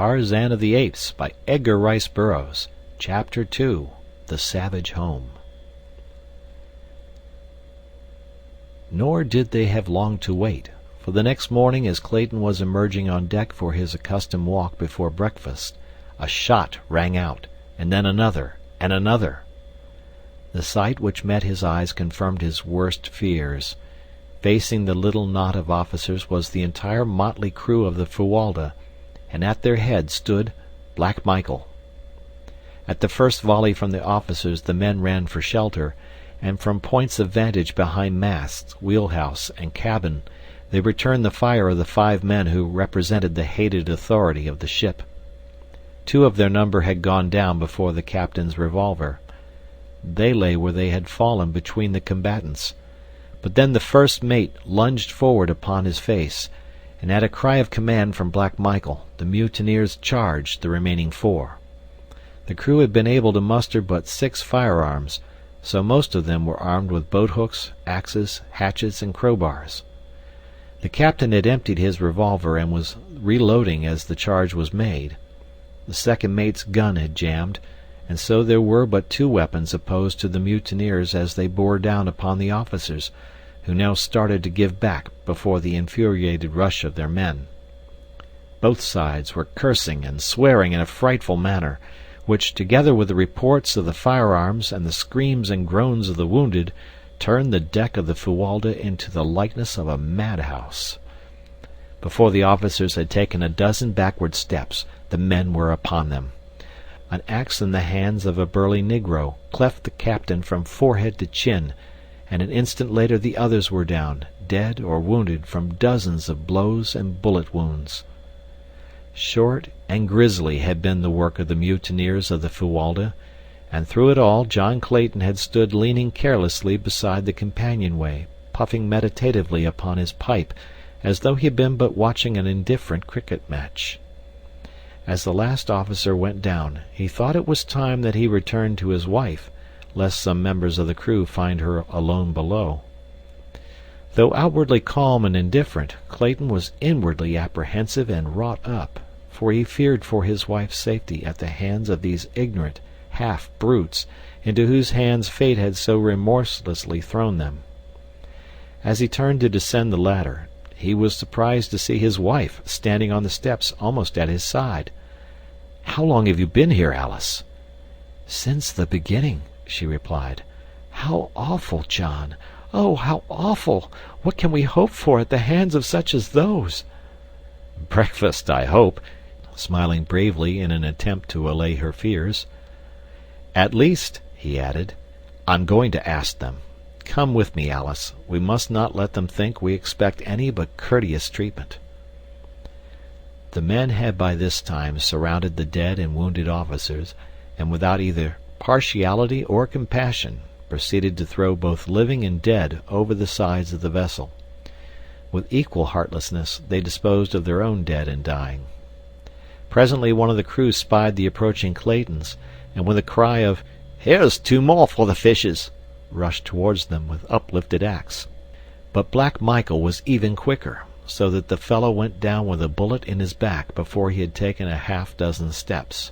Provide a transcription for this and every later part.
Tarzan of the Apes by Edgar Rice Burroughs. Chapter 2. The Savage Home. Nor did they have long to wait, for the next morning as Clayton was emerging on deck for his accustomed walk before breakfast, a shot rang out, and then another, and another. The sight which met his eyes confirmed his worst fears. Facing the little knot of officers was the entire motley crew of the Fuwalda, and at their head stood Black Michael. At the first volley from the officers the men ran for shelter, and from points of vantage behind masts, wheelhouse, and cabin they returned the fire of the 5 men who represented the hated authority of the ship. 2 of their number had gone down before the captain's revolver. They lay where they had fallen between the combatants. But then the first mate lunged forward upon his face, and at a cry of command from Black Michael, the mutineers charged the remaining 4. The crew had been able to muster but 6 firearms, so most of them were armed with boat-hooks, axes, hatchets, and crowbars. The captain had emptied his revolver and was reloading as the charge was made. The second mate's gun had jammed, and so there were but 2 weapons opposed to the mutineers as they bore down upon the officers, who now started to give back before the infuriated rush of their men. Both sides were cursing and swearing in a frightful manner, which, together with the reports of the firearms and the screams and groans of the wounded, turned the deck of the Fuwalda into the likeness of a madhouse. Before the officers had taken a dozen backward steps, the men were upon them. An axe in the hands of a burly negro cleft the captain from forehead to chin, and an instant later the others were down, dead or wounded from dozens of blows and bullet wounds. Short and grisly had been the work of the mutineers of the Fuwalda, and through it all John Clayton had stood leaning carelessly beside the companionway, puffing meditatively upon his pipe, as though he had been but watching an indifferent cricket match. As the last officer went down, he thought it was time that he returned to his wife, lest some members of the crew find her alone below. Though outwardly calm and indifferent, Clayton was inwardly apprehensive and wrought up, for he feared for his wife's safety at the hands of these ignorant half-brutes into whose hands fate had so remorselessly thrown them. As he turned to descend the ladder, he was surprised to see his wife standing on the steps almost at his side. "How long have you been here, Alice?" "Since the beginning," she replied. "How awful, John! Oh, how awful! What can we hope for at the hands of such as those?" "Breakfast, I hope," smiling bravely in an attempt to allay her fears. "At least," he added, "I'm going to ask them. Come with me, Alice. We must not let them think we expect any but courteous treatment." The men had by this time surrounded the dead and wounded officers, and without either partiality or compassion proceeded to throw both living and dead over the sides of the vessel. With equal heartlessness they disposed of their own dead and dying. Presently one of the crew spied the approaching Claytons, and with a cry of "Here's 2 more for the fishes!" rushed towards them with uplifted axe. But Black Michael was even quicker, so that the fellow went down with a bullet in his back before he had taken a half-dozen steps.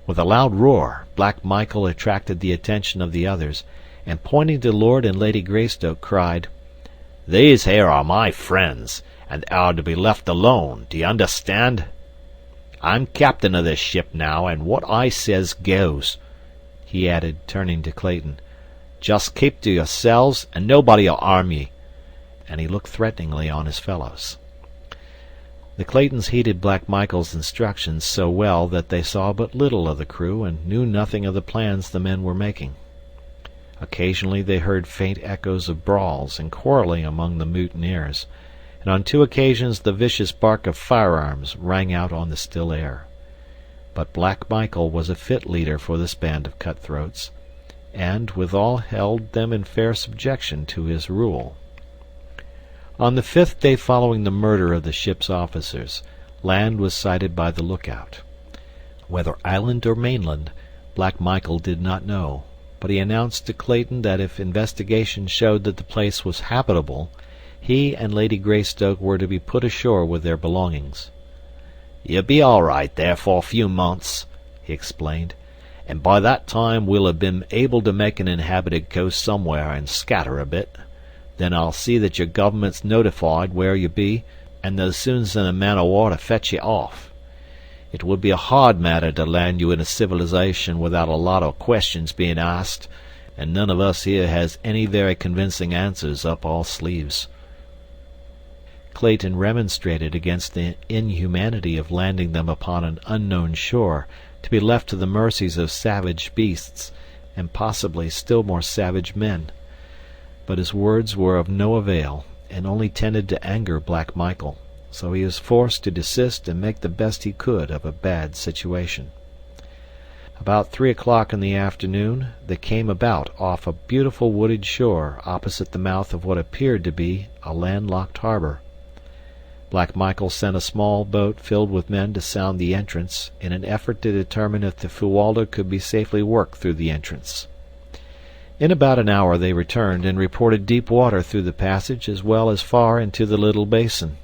With a loud roar, Black Michael attracted the attention of the others, and pointing to Lord and Lady Greystoke, cried, "These here are my friends, and are to be left alone, d'ye understand? I'm captain of this ship now, and what I says goes," he added, turning to Clayton. "Just keep to yourselves, and nobody'll harm ye," and he looked threateningly on his fellows. The Claytons heeded Black Michael's instructions so well that they saw but little of the crew and knew nothing of the plans the men were making. Occasionally they heard faint echoes of brawls and quarreling among the mutineers, and on 2 occasions the vicious bark of firearms rang out on the still air. But Black Michael was a fit leader for this band of cutthroats, and withal held them in fair subjection to his rule. On the 5th day following the murder of the ship's officers, land was sighted by the lookout. Whether island or mainland, Black Michael did not know, but he announced to Clayton that if investigation showed that the place was habitable, he and Lady Greystoke were to be put ashore with their belongings. "You'll be all right there for a few months," he explained, "and by that time we'll have been able to make an inhabited coast somewhere and scatter a bit. Then I'll see that your government's notified where you be, and they'll soon send a man o' war to fetch you off. It would be a hard matter to land you in a civilization without a lot of questions being asked, and none of us here has any very convincing answers up our sleeves." Clayton remonstrated against the inhumanity of landing them upon an unknown shore, to be left to the mercies of savage beasts, and possibly still more savage men. But his words were of no avail, and only tended to anger Black Michael, so he was forced to desist and make the best he could of a bad situation. About 3 o'clock in the afternoon they came about off a beautiful wooded shore opposite the mouth of what appeared to be a landlocked harbor. Black Michael sent a small boat filled with men to sound the entrance, in an effort to determine if the Fuwalda could be safely worked through the entrance. In about an hour they returned and reported deep water through the passage as well as far into the little basin.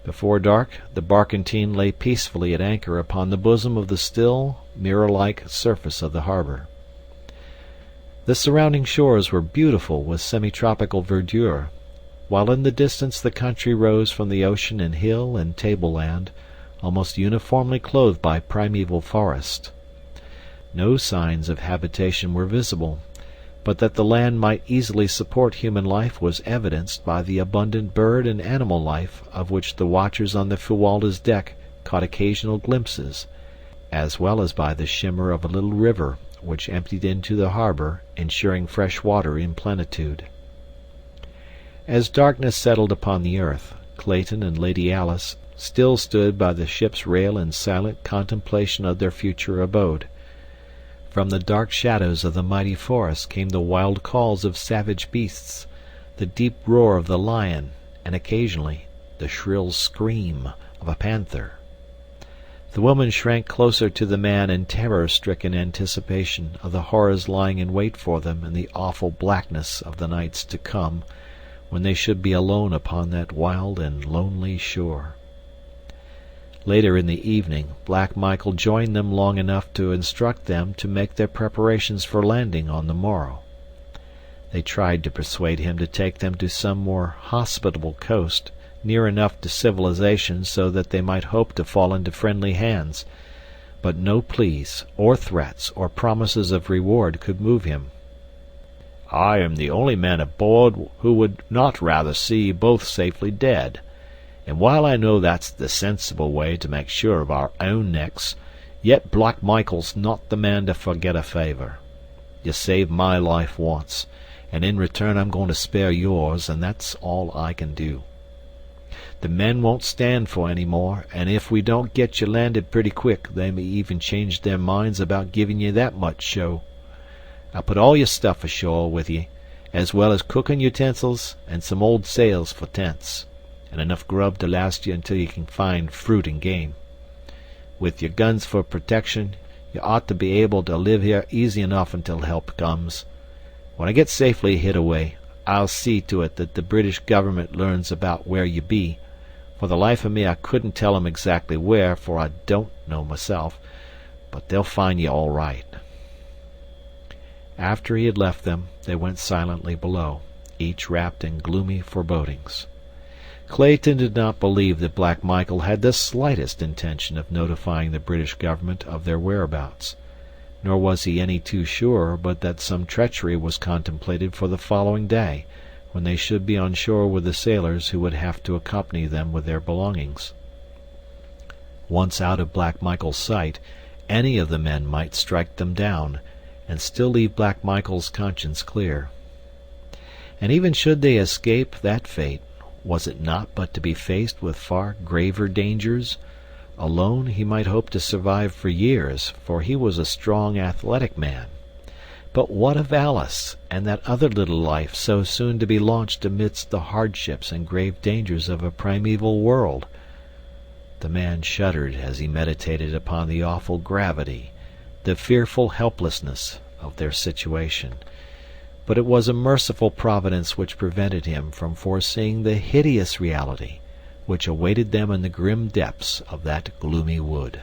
Before dark the barkentine lay peacefully at anchor upon the bosom of the still, mirror-like surface of the harbor. The surrounding shores were beautiful with semi-tropical verdure, while in the distance the country rose from the ocean in hill and tableland, almost uniformly clothed by primeval forest. No signs of habitation were visible, but that the land might easily support human life was evidenced by the abundant bird and animal life of which the watchers on the Fuwalda's deck caught occasional glimpses, as well as by the shimmer of a little river which emptied into the harbor, ensuring fresh water in plenitude. As darkness settled upon the earth, Clayton and Lady Alice still stood by the ship's rail in silent contemplation of their future abode. From the dark shadows of the mighty forest came the wild calls of savage beasts, the deep roar of the lion, and occasionally the shrill scream of a panther. The woman shrank closer to the man in terror-stricken anticipation of the horrors lying in wait for them in the awful blackness of the nights to come, when they should be alone upon that wild and lonely shore. Later in the evening Black Michael joined them long enough to instruct them to make their preparations for landing on the morrow. They tried to persuade him to take them to some more hospitable coast, near enough to civilization so that they might hope to fall into friendly hands, but no pleas, or threats, or promises of reward could move him. "I am the only man aboard who would not rather see you both safely dead, and while I know that's the sensible way to make sure of our own necks, yet Black Michael's not the man to forget a favor. You saved my life once, and in return I'm going to spare yours, and that's all I can do. The men won't stand for any more, and if we don't get you landed pretty quick, they may even change their minds about giving you that much show. I'll put all your stuff ashore with ye, as well as cooking utensils and some old sails for tents, and enough grub to last you until you can find fruit and game. With your guns for protection, you ought to be able to live here easy enough until help comes. When I get safely hid away, I'll see to it that the British government learns about where you be. For the life of me I couldn't tell 'em exactly where, for I don't know myself, but they'll find you all right." After he had left them, they went silently below, each wrapped in gloomy forebodings. Clayton did not believe that Black Michael had the slightest intention of notifying the British government of their whereabouts, nor was he any too sure but that some treachery was contemplated for the following day, when they should be on shore with the sailors who would have to accompany them with their belongings. Once out of Black Michael's sight, any of the men might strike them down, and still leave Black Michael's conscience clear. And even should they escape that fate, was it not but to be faced with far graver dangers? Alone he might hope to survive for years, for he was a strong, athletic man. But what of Alice, and that other little life so soon to be launched amidst the hardships and grave dangers of a primeval world? The man shuddered as he meditated upon the awful gravity, the fearful helplessness of their situation, but it was a merciful providence which prevented him from foreseeing the hideous reality, which awaited them in the grim depths of that gloomy wood.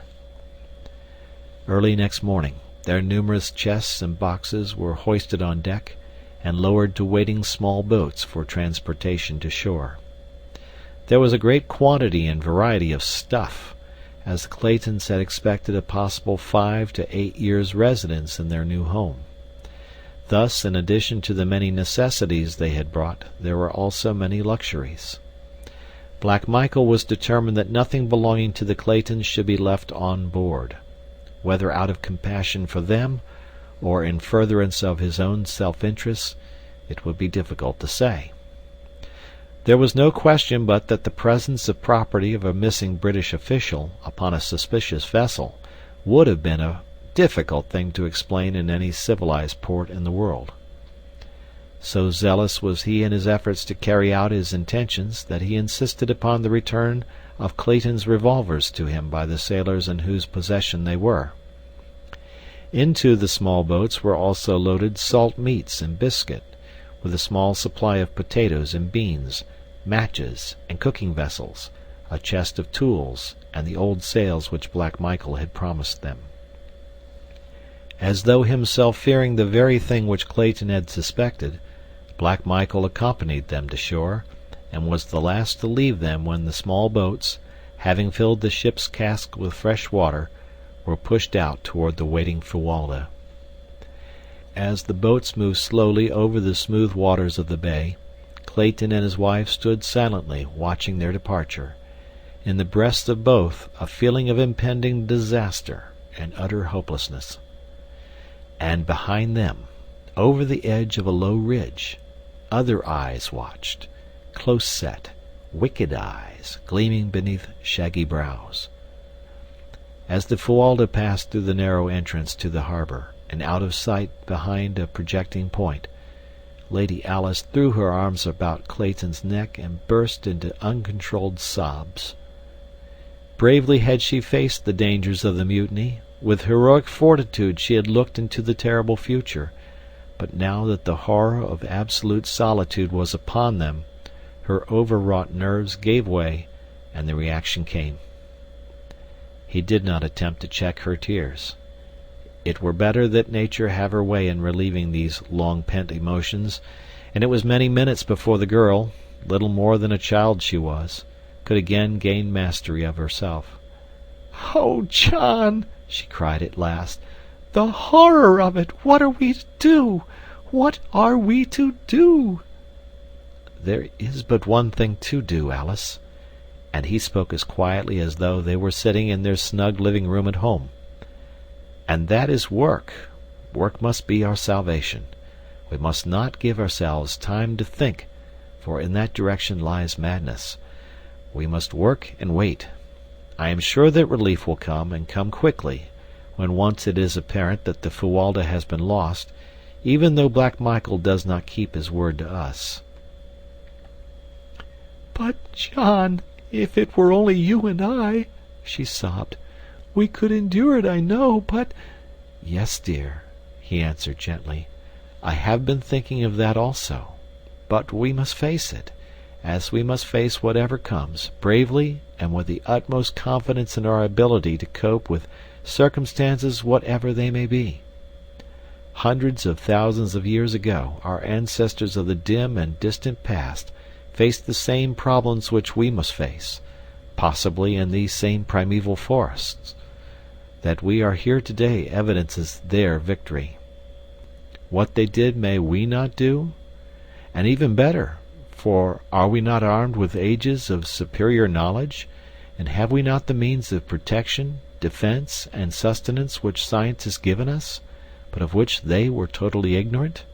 Early next morning, their numerous chests and boxes were hoisted on deck and lowered to waiting small boats for transportation to shore. There was a great quantity and variety of stuff, as the Claytons had expected a possible 5 to 8 years' residence in their new home. Thus, in addition to the many necessities they had brought, there were also many luxuries. Black Michael was determined that nothing belonging to the Claytons should be left on board. Whether out of compassion for them, or in furtherance of his own self-interest, it would be difficult to say. There was no question but that the presence of property of a missing British official upon a suspicious vessel would have been a difficult thing to explain in any civilized port in the world. So zealous was he in his efforts to carry out his intentions that he insisted upon the return of Clayton's revolvers to him by the sailors in whose possession they were. Into the small boats were also loaded salt meats and biscuit, with a small supply of potatoes and beans, matches and cooking vessels, a chest of tools, and the old sails which Black Michael had promised them. As though himself fearing the very thing which Clayton had suspected, Black Michael accompanied them to shore, and was the last to leave them when the small boats, having filled the ship's cask with fresh water, were pushed out toward the waiting Fuwalda. As the boats moved slowly over the smooth waters of the bay, Clayton and his wife stood silently watching their departure, in the breasts of both a feeling of impending disaster and utter hopelessness. And behind them, over the edge of a low ridge, other eyes watched, close-set, wicked eyes gleaming beneath shaggy brows. As the Fuwalda passed through the narrow entrance to the harbor and out of sight behind a projecting point, Lady Alice threw her arms about Clayton's neck and burst into uncontrolled sobs. Bravely had she faced the dangers of the mutiny. With heroic fortitude she had looked into the terrible future, but now that the horror of absolute solitude was upon them, her overwrought nerves gave way, and the reaction came. He did not attempt to check her tears. It were better that nature have her way in relieving these long-pent emotions, and it was many minutes before the girl, little more than a child she was, could again gain mastery of herself. "Oh, John!" she cried at last. "The horror of it! What are we to do? What are we to do?" "There is but one thing to do, Alice," and he spoke as quietly as though they were sitting in their snug living room at home. "And that is work. Work must be our salvation. We must not give ourselves time to think, for in that direction lies madness. We must work and wait. I am sure that relief will come, and come quickly, when once it is apparent that the Fuwalda has been lost, even though Black Michael does not keep his word to us." "But, John, if it were only you and I," she sobbed, "we could endure it, I know, but—" "Yes, dear," he answered gently. "I have been thinking of that also. But we must face it, as we must face whatever comes, bravely and with the utmost confidence in our ability to cope with circumstances whatever they may be. Hundreds of thousands of years ago, our ancestors of the dim and distant past faced the same problems which we must face, possibly in these same primeval forests. That we are here today evidences their victory. What they did may we not do? And even better, for are we not armed with ages of superior knowledge, and have we not the means of protection, defense, and sustenance which science has given us, but of which they were totally ignorant?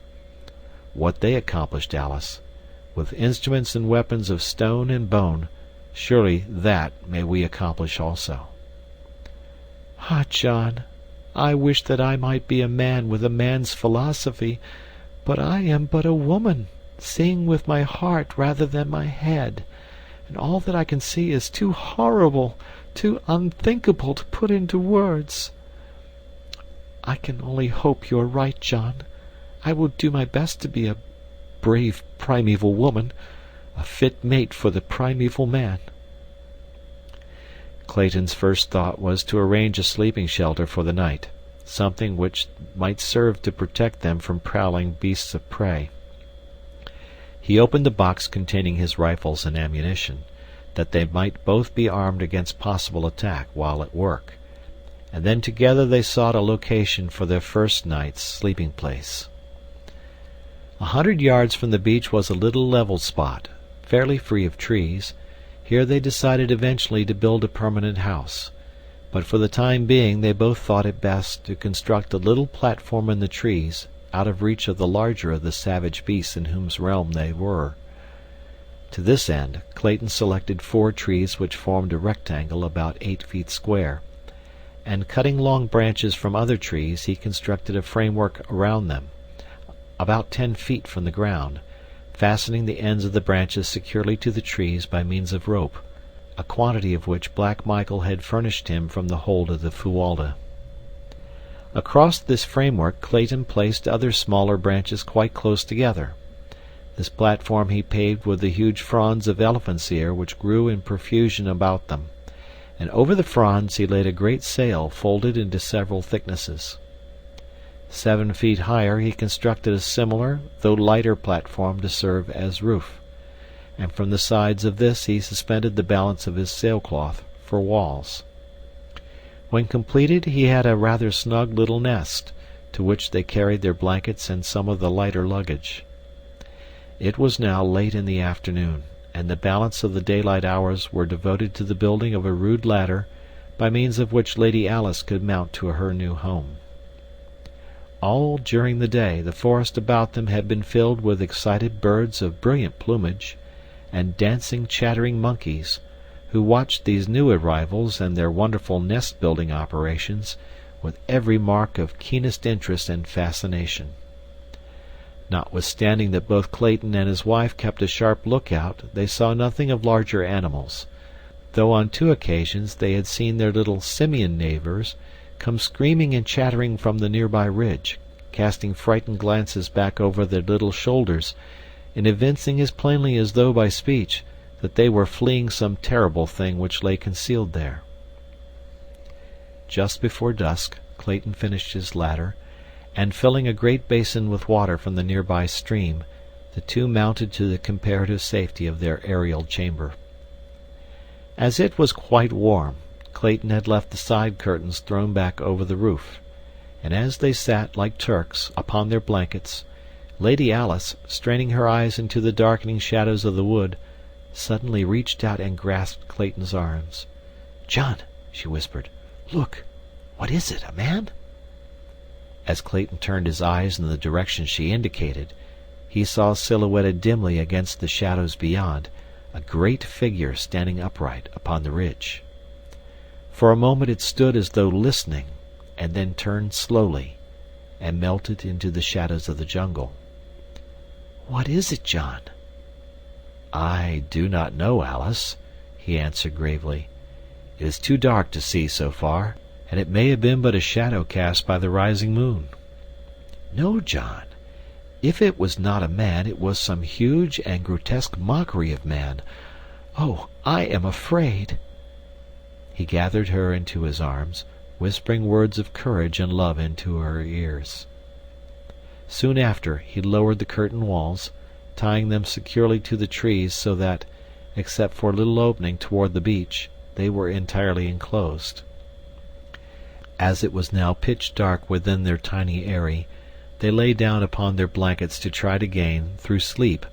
What they accomplished, Alice, with instruments and weapons of stone and bone, surely that may we accomplish also." "Ah, John, I wish that I might be a man with a man's philosophy, but I am but a woman, seeing with my heart rather than my head, and all that I can see is too horrible, too unthinkable to put into words. I can only hope you're right, John. I will do my best to be a brave primeval woman, a fit mate for the primeval man. Clayton's first thought was to arrange a sleeping shelter for the night, something which might serve to protect them from prowling beasts of prey. He opened the box containing his rifles and ammunition, that they might both be armed against possible attack while at work, and then together they sought a location for their first night's sleeping place. 100 yards from the beach was a little level spot, fairly free of trees. Here they decided eventually to build a permanent house, but for the time being they both thought it best to construct a little platform in the trees, out of reach of the larger of the savage beasts in whose realm they were. To this end, Clayton selected 4 trees which formed a rectangle about 8 feet square, and cutting long branches from other trees he constructed a framework around them, about 10 feet from the ground, fastening the ends of the branches securely to the trees by means of rope, a quantity of which Black Michael had furnished him from the hold of the Fuwalda. Across this framework Clayton placed other smaller branches quite close together. This platform he paved with the huge fronds of elephant's ear which grew in profusion about them, and over the fronds he laid a great sail folded into several thicknesses. 7 feet higher he constructed a similar, though lighter platform to serve as roof, and from the sides of this he suspended the balance of his sailcloth for walls. When completed he had a rather snug little nest, to which they carried their blankets and some of the lighter luggage. It was now late in the afternoon, and the balance of the daylight hours were devoted to the building of a rude ladder by means of which Lady Alice could mount to her new home. All during the day the forest about them had been filled with excited birds of brilliant plumage, and dancing, chattering monkeys, who watched these new arrivals and their wonderful nest-building operations with every mark of keenest interest and fascination. Notwithstanding that both Clayton and his wife kept a sharp lookout, they saw nothing of larger animals, though on 2 occasions they had seen their little simian neighbors come screaming and chattering from the nearby ridge, casting frightened glances back over their little shoulders, and evincing as plainly as though by speech that they were fleeing some terrible thing which lay concealed there. Just before dusk Clayton finished his ladder, and filling a great basin with water from the nearby stream, the two mounted to the comparative safety of their aerial chamber. As it was quite warm, Clayton had left the side curtains thrown back over the roof, and as they sat like Turks upon their blankets, Lady Alice, straining her eyes into the darkening shadows of the wood, suddenly reached out and grasped Clayton's arms. "John," she whispered, "look! What is it, a man?" As Clayton turned his eyes in the direction she indicated, he saw silhouetted dimly against the shadows beyond a great figure standing upright upon the ridge. For a moment it stood as though listening, and then turned slowly and melted into the shadows of the jungle. "What is it, John?" "I do not know, Alice," he answered gravely. "It is too dark to see so far, and it may have been but a shadow cast by the rising moon." "No, John. If it was not a man, it was some huge and grotesque mockery of man. Oh, I am afraid." He gathered her into his arms, whispering words of courage and love into her ears. Soon after, he lowered the curtain walls, tying them securely to the trees so that, except for a little opening toward the beach, they were entirely enclosed. As it was now pitch dark within their tiny eyrie, they lay down upon their blankets to try to gain, through sleep,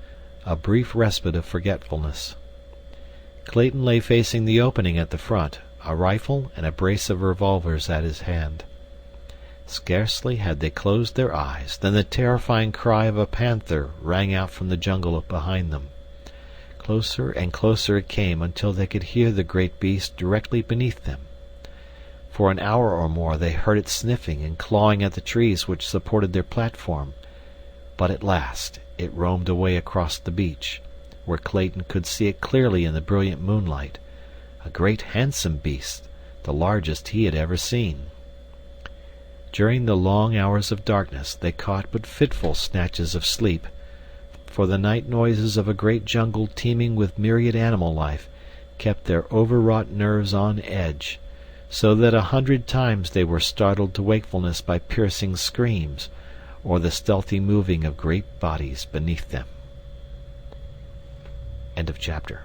a brief respite of forgetfulness. Clayton lay facing the opening at the front, a rifle and a brace of revolvers at his hand. Scarcely had they closed their eyes than the terrifying cry of a panther rang out from the jungle behind them. Closer and closer it came until they could hear the great beast directly beneath them. For an hour or more they heard it sniffing and clawing at the trees which supported their platform, but at last it roamed away across the beach, where Clayton could see it clearly in the brilliant moonlight, a great handsome beast, the largest he had ever seen. During the long hours of darkness they caught but fitful snatches of sleep, for the night noises of a great jungle teeming with myriad animal life kept their overwrought nerves on edge, so that 100 times they were startled to wakefulness by piercing screams, or the stealthy moving of great bodies beneath them. End of chapter.